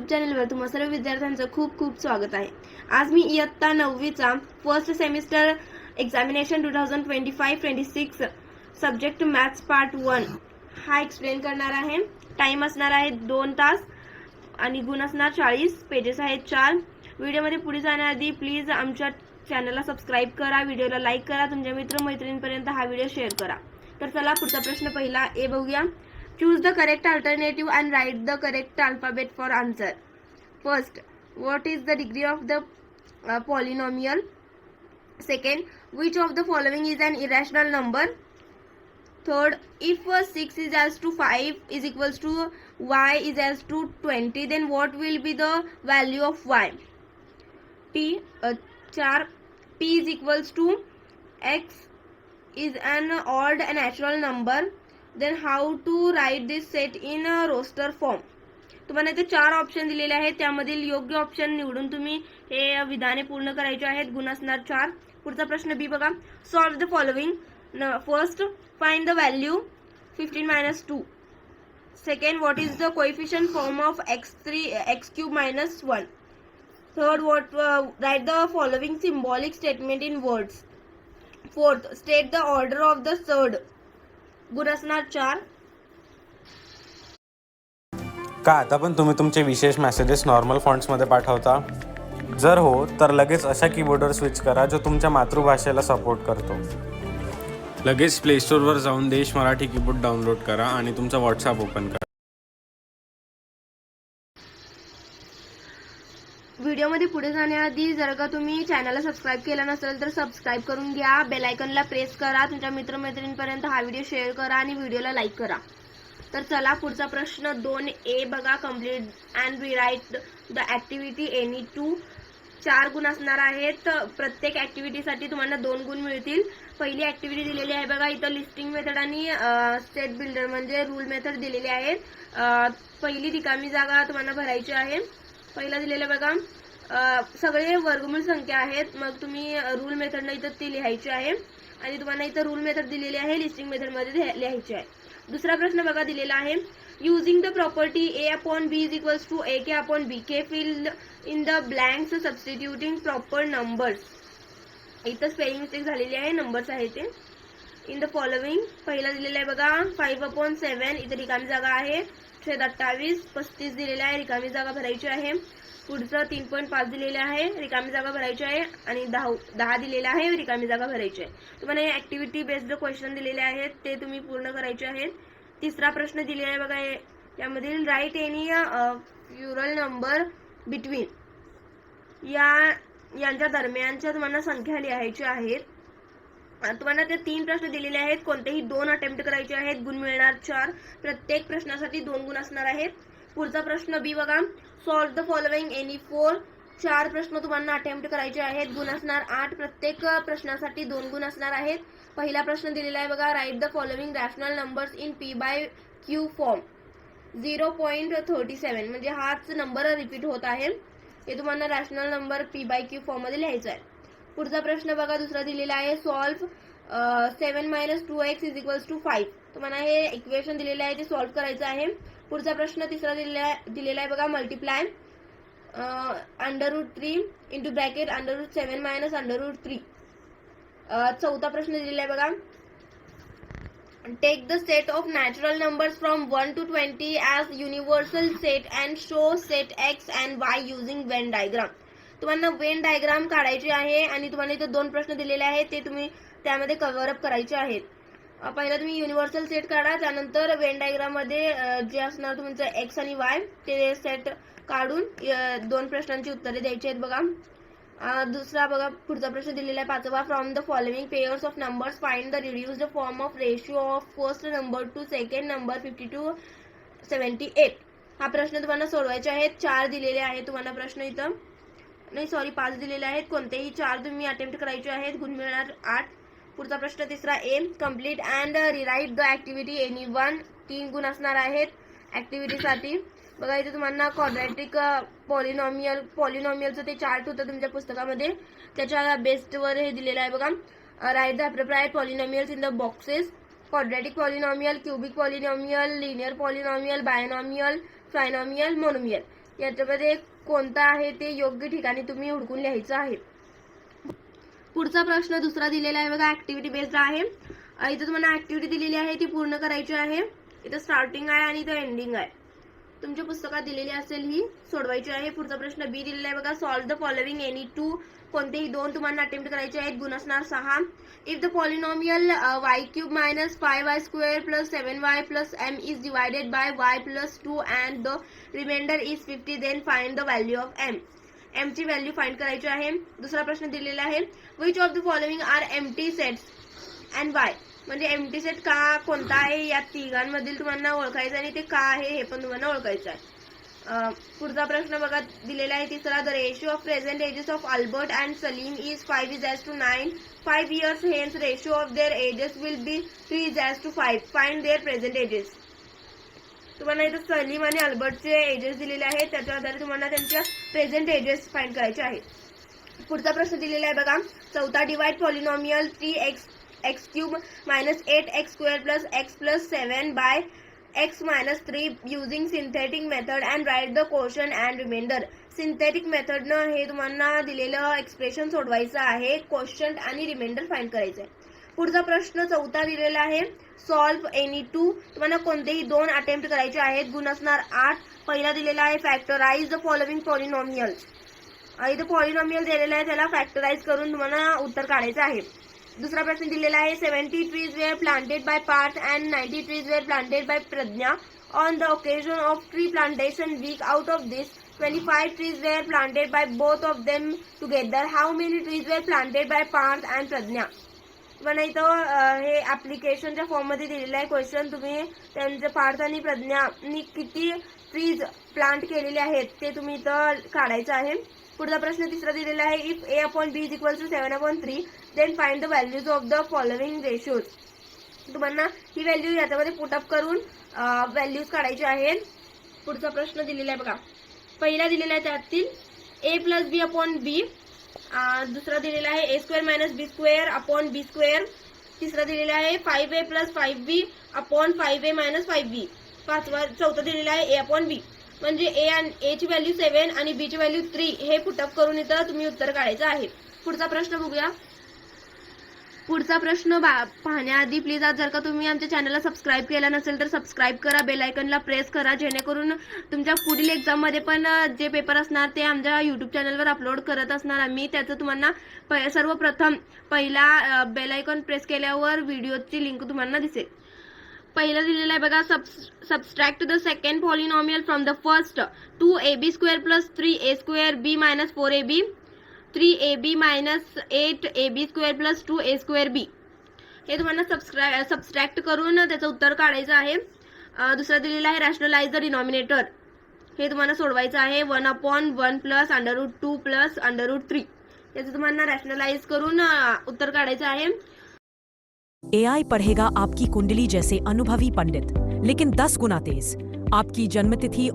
चॅनलवर तुम्हा सर्व विद्यार्थ्यांचं खूप खूप स्वागत आहे. आज मी इयत्ता 9वीचा first semester examination 2025-26 subject maths part 1 हा एक्सप्लेन करणार आहे. टाइम असणार आहे 2 तास आणि गुण असणार 40, पेजेस आहेत 4. व्हिडिओमध्ये पुढे जाण्याआधी प्लीज आमच्या चॅनलला सबस्क्राइब करा, व्हिडिओला लाईक करा, तुमच्या मित्रमैत्रिणींपर्यंत हा व्हिडिओ शेअर करा. तर चला पुढचा प्रश्न पहिला ए बघूया. Choose the correct alternative and write the correct alphabet for answer. First, what is the degree of the polynomial? Second, which of the following is an irrational number? Third, if 6 is as to 5 is equals to y is as to 20, then what will be the value of y? 4. P is equals to x is an odd natural number. Then how to write this set in a roster form? तुम्हाला इथे 4 option दिलेले आहेत, त्यामधील योग्य option निवडून तुम्ही हे विधाने पूर्ण करायचे आहेत. गुण असणार 4. पुढचा प्रश्न बी बघा. Solve the following. First, find the value 15 - 2. Second, what is the coefficient form of x³ - 1. Third, right the following symbolic statement in words. Fourth, state the order of the surd. गुण असणार 4. का आता पण तुम्ही तुमचे विशेष मेसेजेस नॉर्मल फॉन्ट्समध्ये पाठवता? जर हो तर लगेच अशा कीबोर्डवर स्विच करा जो तुमच्या मातृभाषेला सपोर्ट करतो. लगेच प्ले स्टोअरवर जाऊन देश मराठी कीबोर्ड डाउनलोड करा आणि तुमचा व्हॉट्सअप ओपन करा. व्हिडिओमध्ये पुढे जाण्याआधी जर का तुम्ही चॅनलला सबस्क्राइब केला नसेल तर सबस्क्राइब करून घ्या, बेल आयकॉनला प्रेस करा, तुमच्या मित्रमैत्रिणींपर्यंत हा व्हिडिओ शेअर करा आणि व्हिडिओला लाईक करा. तर चला पुढचा प्रश्न 2A बघा. Complete and rewrite the activity any 2. 4 गुण असणार आहेत. प्रत्येक ऍक्टिव्हिटीसाठी तुम्हाला 2 गुण मिळतील. पहिली ऍक्टिव्हिटी दिलेली आहे बघा. इथं लिस्टिंग मेथड आणि सेट बिल्डर म्हणजे रूल मेथड दिलेली आहेत. पहिली रिकामी जागा तुम्हाला भरायची आहे. पहिला दिलेलं बघा, सगळे वर्गमूळ संख्या आहेत. मग तुम्ही रूल मेथडनं इथं ती लिहायची आहे आणि तुम्हाला इथं रूल मेथड दिलेली आहे, लिस्टिंग मेथडमध्ये लिहायची आहे. दुसरा प्रश्न बघा दिलेला आहे. Using the property a/b is equals to ak/bk fill in the blanks substituting proper numbers. इथं स्पेलिंग मिस्टेक झालेली आहे, नंबर्स आहे ते. इन द फॉलोइंग पहिला दिलेला आहे बघा 5/7. इथं रिकामी जागा आहे. 28, 35 दिलेला आहे, रिकामी जागा भरायची आहे. पुढचं 3.5 दिलेले आहे, रिकामी जागा भरायची आहे आणि 10 दिलेला आहे, रिकामी जागा भरायची आहे. तुम्हाला हे ऍक्टिव्हिटी बेस्ड क्वेश्चन दिलेले आहेत, ते तुम्ही पूर्ण करायचे आहेत. तिसरा प्रश्न दिलेला आहे बघा. यामधील write any plural number between यांच्या दरम्यानच्या तुम्हाला संख्या लिहायची आहेत. तुम्हाला ते 3 प्रश्न दिलेले आहेत, कोणतेही 2 अटेम्प्ट करायचे आहेत. गुण मिळणार 4. प्रत्येक प्रश्नासाठी 2 गुण असणार आहेत. पुढचा प्रश्न बी बघा. Solve the following any 4. 4 प्रश्न तुम्हाला अटेम्प्ट करायचे आहेत. गुण असणार 8. प्रत्येक प्रश्नासाठी 2 गुण असणार आहेत. पहिला प्रश्न दिलेला आहे बघा. Write the following rational numbers in p/q form. 0.37 म्हणजे हाच नंबर रिपीट होत आहे. हे तुम्हाला रॅशनल नंबर p/q फॉर्म मध्ये लिहायचा आहे. पुढचा प्रश्न बघा दुसरा दिलेला आहे. Solve 7 - 2x is equals to 5. तुम्हाला हे इक्वेशन दिलेलं आहे ते सॉल्व करायचं आहे. पुढचा प्रश्न तिसरा दिलेला आहे बघा. Multiply √3 into bracket √7 - √3. चौथा प्रश्न दिलेला आहे बघा. Take the set of natural numbers from 1 to 20 as universal set and show set x and y using Venn diagram. तुम्हाला वेन डायग्राम काढायची आहे आणि तुम्हाला इथे 2 प्रश्न दिलेले आहेत, ते तुम्ही त्यामध्ये कव्हर अप करायचे आहेत. पहिला तुम्ही युनिव्हर्सल सेट काढा, त्यानंतर वेन डायग्राम मध्ये जे असणार तुमचं x आणि y ते सेट काढून 2 प्रश्नांची उत्तरे द्यायची आहेत बघा. दुसरा बघा पुढचा प्रश्न दिलेला आहे 5वा. From the following pairs of numbers find the reduced form of ratio of first number to second number 52-78. हा प्रश्न तुम्हाला सोडवायचे आहेत. 4 दिलेले आहेत तुम्हाला प्रश्न इथं, नाही सॉरी 5 दिलेले आहेत. कोणतेही 4 तुम्ही अटेम्प्ट करायचे आहेत. गुण मिळणार 8. पुढचा प्रश्न तिसरा A. Complete and rewrite the activity any 1. 3 गुण असणार आहेत ऍक्टिव्हिटीसाठी. बघा इथे तुम्हाला क्वाड्रॅटिक पॉलिनॉमियलचं ते चार्ट होतं तुमच्या पुस्तकामध्ये, त्याच्या बेस्टवर हे दिलेलं आहे बघा. Write the appropriate polynomials in the boxes. Quadratic polynomial, cubic polynomial, linear polynomial, binomial, trinomial, monomial. याच्यामध्ये कोणता आहे ते योग्य ठिकाणी तुम्ही हुडकून लिहायचं आहे. पुढचा प्रश्न दुसरा दिलेला आहे बघा, ऍक्टिव्हिटी बेस्ड आहे. इथं तुम्हाला ऍक्टिव्हिटी दिलेली आहे ती पूर्ण करायची आहे. इथं स्टार्टिंग आहे आणि इथं एंडिंग आहे. तुमच्या पुस्तकात दिलेली असेल ही सोडवायची आहे. पुढचा प्रश्न बी दिलेला आहे बघा, solve the following any two. कोणतेही दोन तुम्हाला अटेम्प्ट करायचे आहेत. गुण असणार 6. If the polynomial y cube minus 5y square plus 7y plus m is divided by y plus 2 and the remainder is 50 then find the value of m. m ची value find करायची आहे. दुसरा प्रश्न दिलेला आहे, which of the following are empty sets and why. म्हणजे empty set का कोणता आहे या तिघांमधील तुम्हाला ओळखायचं आणि ते का आहे हे पण तुम्हाला ओळखायचं आहे. पुढचा प्रश्न बघा दिलेला आहे तिसरा, the ratio of present ages of Albert and Salim is 5:9. 5 years hence ratio of their ages will be 3:5. Find their present ages. तुम्हाला इथं सलीम आणि अल्बर्टचे एजेस दिलेले आहेत, त्याच्या आधारे तुम्हाला त्यांच्या प्रेझेंट एजेस फाइंड करायचे आहेत. पुढचा प्रश्न दिलेला आहे बघा, चौथा, divide polynomial 3x cube minus 8x square plus x plus 7 by x minus 3 using synthetic method and write the quotient and remainder. Synthetic मेथडनं हे तुम्हाला दिलेलं एक्सप्रेशन सोडवायचं आहे. क्वोशंट आणि रिमाइंडर फाइंड करायचं आहे. पुढचा प्रश्न चौथा दिलेला आहे, सॉल्व एनी टू. तुम्हाला कोणतेही दोन अटेम्प्ट करायचे आहेत. गुण असणार 8. पहिला दिलेला आहे, फॅक्टराइज द फॉलोइंग पॉलिनॉमियल. इथं पॉलिनॉमियल दिलेला आहे, त्याला फॅक्टराइज करून तुम्हाला उत्तर काढायचं आहे. दुसरा प्रश्न दिलेला आहे, 70 trees were planted by Parth and 90 trees were planted by Pradnya on the occasion of tree plantation week. Out of this 25 trees were planted by both of them together. How many trees were planted by Parth and Pradnya? मला इथं हे ऍप्लिकेशनच्या form मध्ये दिलेलं आहे question. तुम्ही त्यांचे पार्थ आणि प्रज्ञानी किती ट्रीज प्लांट केलेले आहेत ते तुम्ही इथं काढायचं आहे. पुढचा प्रश्न तिसरा दिलेला आहे, if a upon b is equal to 7/3 then find the values of the following ratios. तुम्हाला ही व्हॅल्यू याच्यामध्ये पुटअप करून व्हॅल्यूज काढायचे आहेत. पुढचा प्रश्न दिलेला आहे बघा, पहिला दिलेला आहे त्यातील a plus B upon B. दुसरा दिलेला आहे a square minus B square upon B square. तिसरा दिलेला आहे 5a plus 5b upon 5a minus 5b. चौथा दिलेला आहे a अपॉन बी. म्हणजे ए ची व्हॅल्यू 7 आणि बी ची व्हॅल्यू 3 हे पुटअप करून इथं तुम्ही उत्तर काढायचं आहे. पुढचा प्रश्न बघूया. पुढचा प्रश्न पाहण्याआधी प्लीज आज जर का तुम्ही आमच्या चॅनलला सबस्क्राईब केला नसेल तर सबस्क्राईब करा, बेल आयकॉनला प्रेस करा, जेणेकरून तुमच्या पुढील एक्झाम मध्ये पण जे पेपर असणार ते आमच्या युट्यूब चॅनलवर अपलोड करत असणार आम्ही. त्याचं तुम्हाला सर्वप्रथम पहिला बेल आयकॉन प्रेस केल्यावर व्हिडिओची लिंक तुम्हाला दिसेल. पहिला दिलेला आहे बघा, subtract the second polynomial from the first. 2ab square plus 3a square b minus 4ab. 3ab minus 8ab square plus 2a square b. हे तुम्हाला सबस्ट्रॅक्ट करून त्याचं उत्तर काढायचं आहे. दुसरा दिलेला आहे, रॅशनलाइज द डिनॉमिनेटर. हे तुम्हाला सोडवायचं आहे. 1/1 प्लस √2 प्लस √3. याचं तुम्हाला रॅशनलाइज करून उत्तर काढायचं आहे. AI पढ़ेगा आपकी कुंडली जैसे अनुभवी पंडित, लेकिन 10 गुना तेज. आपकी जन्मतिथि